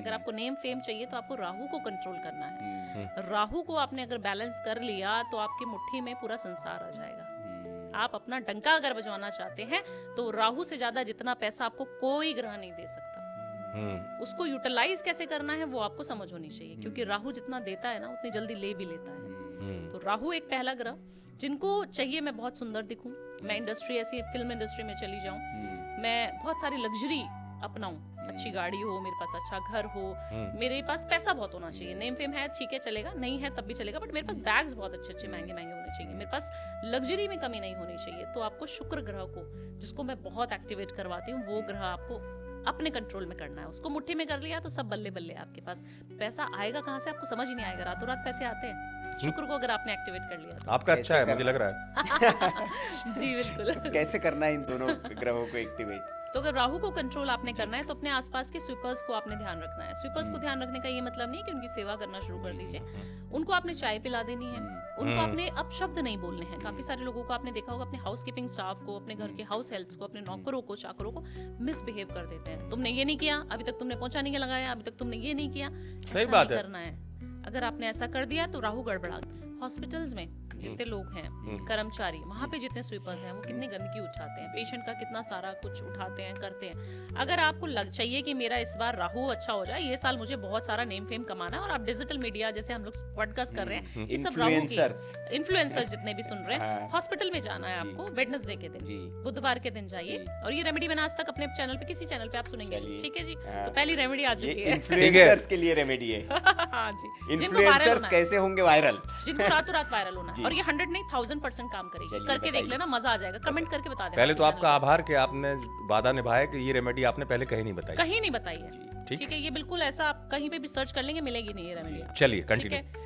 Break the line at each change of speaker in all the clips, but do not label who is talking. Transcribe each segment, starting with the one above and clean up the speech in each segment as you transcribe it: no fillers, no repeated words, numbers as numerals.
अगर आपको name fame चाहिए तो आपको राहु को कंट्रोल करना है। राहु को आपने अगर बैलेंस कर लिया तो आपकी मुट्ठी में पूरा संसार आ जाएगा। आप अपना डंका अगर बजवाना चाहते हैं तो राहु से ज्यादा जितना पैसा आपको कोई ग्रह नहीं दे सकता। उसको यूटिलाइज कैसे करना है वो आपको समझ होनी चाहिए, क्योंकि राहु जितना देता है ना उतनी जल्दी ले भी लेता है। तो राहु एक पहला ग्रह। जिनको चाहिए मैं बहुत सुंदर दिखूं, मैं इंडस्ट्री ऐसी फिल्म इंडस्ट्री में चली जाऊं, मैं बहुत सारी लग्जरी अपनाऊं, अच्छी गाड़ी हो, मेरे पास अच्छा घर हो, मेरे पास पैसा बहुत होना चाहिए। नेम फेम है ठीक है चलेगा, नहीं है तब भी चलेगा, बट मेरे पास बैग्स बहुत अच्छे अच्छे महंगे महंगे होने चाहिए, मेरे पास लग्जरी में कमी नहीं होनी चाहिए। तो आपको शुक्र ग्रह को, जिसको मैं बहुत एक्टिवेट करवाती हूँ, वो ग्रह आपको अपने कंट्रोल में करना है। उसको मुट्ठी में कर लिया तो सब बल्ले बल्ले आपके पास। पैसा आएगा कहाँ से आपको समझ ही नहीं आएगा, रातों रात पैसे आते हैं शुक्र को अगर आपने एक्टिवेट कर लिया तो।
आपका अच्छा है मुझे लग रहा है।
जी बिल्कुल।
कैसे करना है इन दोनों ग्रहों को एक्टिवेट?
तो अगर राहु को कंट्रोल आपने करना है तो अपने आसपास के स्वीपर्स को आपने ध्यान रखना है। स्वीपर्स को ध्यान रखने का ये मतलब नहीं है कि उनकी सेवा करना शुरू कर दीजिए, उनको आपने चाय पिला देनी है, उनको आपने अपशब्द नहीं बोलने हैं। काफी सारे लोगों को आपने देखा होगा अपने हाउस कीपिंग स्टाफ को, अपने घर के हाउस हेल्प्स को, अपने नौकरों को, चाकरों को मिसबिहेव कर देते हैं। तुमने ये नहीं किया, अभी तक तुमने पोंछा नहीं लगाया, अभी तक तुमने ये नहीं किया।
सही बात है।
करना है। अगर आपने ऐसा कर दिया तो राहु गड़बड़ा। हॉस्पिटल्स में जितने लोग हैं कर्मचारी, वहां पे जितने स्वीपर्स हैं वो कितनी गंदगी उठाते हैं, पेशेंट का कितना सारा कुछ उठाते हैं, करते हैं। अगर आपको चाहिए कि मेरा इस बार राहु अच्छा हो जाए, ये साल मुझे बहुत सारा नेम फेम कमाना है, और आप डिजिटल मीडिया जैसे हम लोग पॉडकास्ट कर रहे हैं, ये सब राहु की इन्फ्लुएंसर्स जितने भी सुन रहे हैं, हॉस्पिटल में जाना है आपको वेडनेसडे के दिन, बुधवार के दिन जाइए। और ये रेमेडी मैंने आज तक अपने चैनल पे किसी चैनल पे आप सुनेंगे, ठीक है जी। तो पहली रेमेडी आ चुकी है,
इन्फ्लुएंसर्स के लिए रेमेडी है।
हाँ जी।
इन्फ्लुएंसर्स कैसे होंगे वायरल?
जिनको रातों रात वायरल होना है, और ये 100 नहीं 1000% काम करेगी। करके देख लेना, मजा आ जाएगा। कमेंट करके बता देना।
पहले तो आपका आभार कि आपने वादा निभाया कि ये रेमेडी आपने पहले कहीं नहीं बताई।
कहीं नहीं बताई है, ठीक है। ये बिल्कुल ऐसा आप कहीं पे भी सर्च कर लेंगे, मिलेगी नहीं ये रेमेडी।
चलिए कंटिन्यू।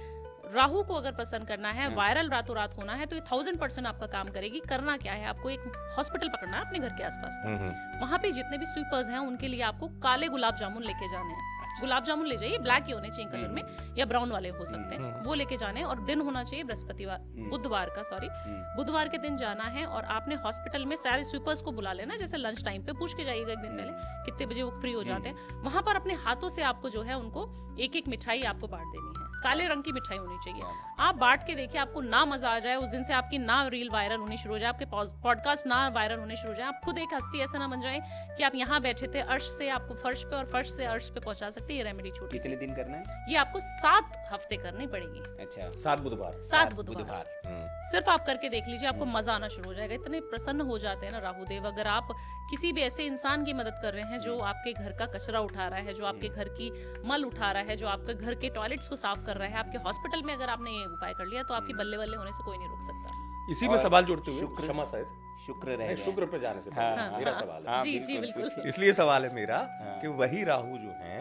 राहु को अगर पसंद करना है, वायरल रातों रात होना है, तो ये 1000% आपका काम करेगी। करना क्या है, आपको एक हॉस्पिटल पकड़ना है अपने घर के आसपास का। वहां पे जितने भी स्वीपर्स हैं उनके लिए आपको काले गुलाब जामुन लेके जाने हैं। गुलाब जामुन ले जाइए, ब्लैक ही होने चाहिए कलर में, या ब्राउन वाले हो सकते हैं, वो लेके जाने। और दिन होना चाहिए बुधवार के दिन जाना है। और आपने हॉस्पिटल में सारे स्वीपर्स को बुला लेना, जैसे लंच टाइम पे पूछ के जाइएगा एक दिन पहले कितने बजे वो फ्री हो जाते हैं। वहां पर अपने हाथों से आपको जो है उनको एक एक मिठाई आपको बांट देनी है। काले रंग की मिठाई होनी चाहिए। आप बांट के देखिए, आपको ना मजा आ जाए उस दिन से, आपकी ना रील वायरल होनी शुरू हो जाए, आपके पॉडकास्ट ना वायरल होने शुरू हो जाए, आप खुद एक हस्ती ऐसा ना बन जाए कि आप यहाँ बैठे थे, अर्श से आपको फर्श पे और फर्श से अर्श पे पहुंचा सकते हैं। ये रेमेडी छोटी
कितने दिन करना है?
ये आपको 7 हफ्ते करनी पड़ेगी।
अच्छा,
7 बुधवार।
7 बुधवार सिर्फ आप करके देख लीजिए, आपको मजा आना शुरू हो जाएगा। इतने प्रसन्न हो जाते हैं ना राहुदेव। अगर आप किसी भी ऐसे इंसान की मदद कर रहे हैं जो आपके घर का कचरा उठा रहा है, जो आपके घर की मल उठा रहा है, जो आपके घर के टॉयलेट्स को साफ कर रहा है, आपके हॉस्पिटल में अगर आपने ये उपाय कर लिया तो आपकी बल्ले बल्ले होने से कोई नहीं रोक सकता।
इसी में सवाल जोड़ते हुए क्षमा शायद
शुक्र रहे,
शुक्र पे जाने से पहले मेरा सवाल है।
जी जी बिल्कुल।
इसलिए सवाल है मेरा कि वही राहु जो है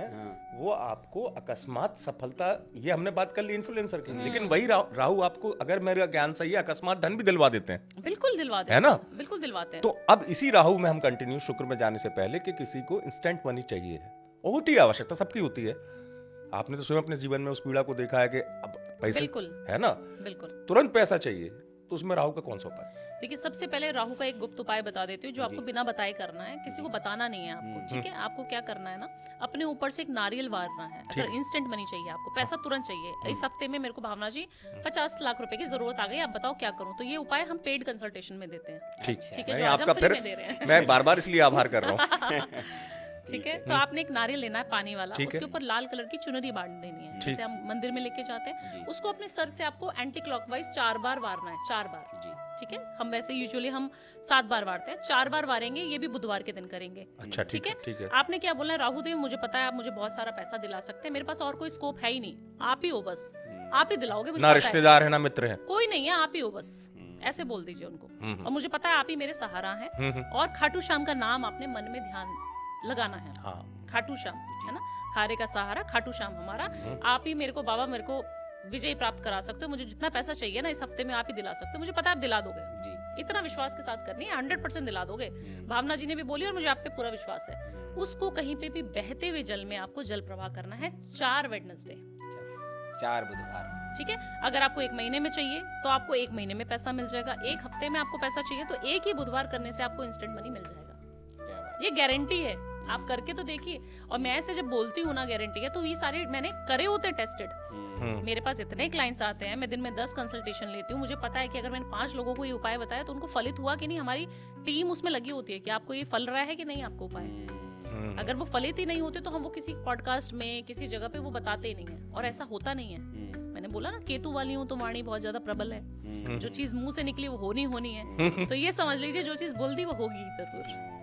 वो आपको अकस्मात सफलता, ये हमने बात कर ली इन्फ्लुएंसर की, लेकिन वही राहु आपको, अगर मेरा ज्ञान सही है, अकस्मात धन भी दिलवा देते हैं।
बिल्कुल दिलवाते
हैं ना,
बिल्कुल दिलवाते हैं।
तो अब इसी राहु में हम कंटिन्यू शुक्र में जाने से पहले कि किसी को इंस्टेंट मनी चाहिए है, और होती है, आवश्यकता सबकी होती है। आपने तो स्वयं अपने जीवन में उस पीड़ा को देखा है कि अब पैसे है ना, बिल्कुल तुरंत पैसा चाहिए, तो उसमें राहु का कौन सा उपाय?
देखिए, सबसे पहले राहु का एक गुप्त उपाय बता देती हूँ जो आपको बिना बताए करना है, किसी को बताना नहीं है आपको, ठीक है। आपको क्या करना है ना, अपने ऊपर से एक नारियल वारना है। अगर इंस्टेंट मनी चाहिए आपको, पैसा तुरंत चाहिए, इस हफ्ते में मेरे को भावना जी 50 लाख रुपए की जरूरत आ गई, आप बताओ क्या करूँ, तो ये उपाय हम पेड कंसल्टेशन में देते हैं। ठीक है, आपका फिर
मैं बार-बार इसलिए आभार कर रहा हूँ।
ठीक है, तो आपने एक नारियल लेना है पानी वाला, उसके ऊपर लाल कलर की चुनरी बांध देनी है, जैसे हम मंदिर में लेके जाते हैं। उसको अपने सर से आपको एंटी क्लॉकवाइज 4 बार वारना है, 4 बार जी, ठीक है। हम वैसे यूजुअली हम 7 बार वारते हैं, 4 बार वारेंगे, ये भी बुधवार के दिन करेंगे।
अच्छा, ठीक है।
आपने क्या बोलना है, राहुदेव मुझे पता है आप मुझे बहुत सारा पैसा दिला सकते हैं, मेरे पास और कोई स्कोप है ही नहीं, आप ही हो बस, आप ही दिलाओगे मुझे,
ना रिश्तेदार है ना मित्र है,
कोई नहीं है, आप ही हो बस, ऐसे बोल दीजिए उनको। और मुझे पता है आप ही मेरे सहारा हैं। और खाटू श्याम का नाम आपने मन में ध्यान लगाना है। खाटू श्याम है ना, हारे का सहारा खाटू श्याम हमारा, आप ही मेरे को बाबा, मेरे को विजय प्राप्त करा सकते हो, मुझे जितना पैसा चाहिए ना इस हफ्ते में आप ही दिला सकते हो, मुझे पता है आप दिला दोगे जी। इतना विश्वास के साथ करनी है, 100% दिला दोगे। भावना जी ने भी बोली और मुझे आप पे पूरा विश्वास है। उसको कहीं पे भी बहते हुए जल में आपको जल प्रवाह करना है 4 वेडनेसडे,
4 बुधवार, ठीक
है। अगर आपको 1 महीने में चाहिए तो आपको 1 महीने में पैसा मिल जाएगा, 1 हफ्ते में आपको पैसा चाहिए तो 1 ही बुधवार करने से आपको इंस्टेंट मनी मिल जाएगा, ये गारंटी है। आप करके तो देखिए। और मैं ऐसे जब बोलती हूँ ना गारंटी है, तो ये सारे मैंने करे होते टेस्टेड। मेरे पास इतने क्लाइंट्स आते हैं, मैं दिन में 10 कंसल्टेशन लेती हूँ, मुझे पता है कि अगर मैंने 5 लोगों को ये उपाय बताया तो उनको फलित हुआ कि नहीं। हमारी टीम उसमें लगी होती है कि आपको ये फल रहा है कि नहीं आपको उपाय। अगर वो फलित ही नहीं होते तो हम वो किसी पॉडकास्ट में किसी जगह पे वो बताते ही नहीं है, और ऐसा होता नहीं है। मैंने बोला ना, केतु वाली हूँ तो वाणी बहुत ज्यादा प्रबल है। जो चीज मुंह से निकली वो होनी है। तो ये समझ लीजिए जो चीज बोल दी वो होगी जरूर।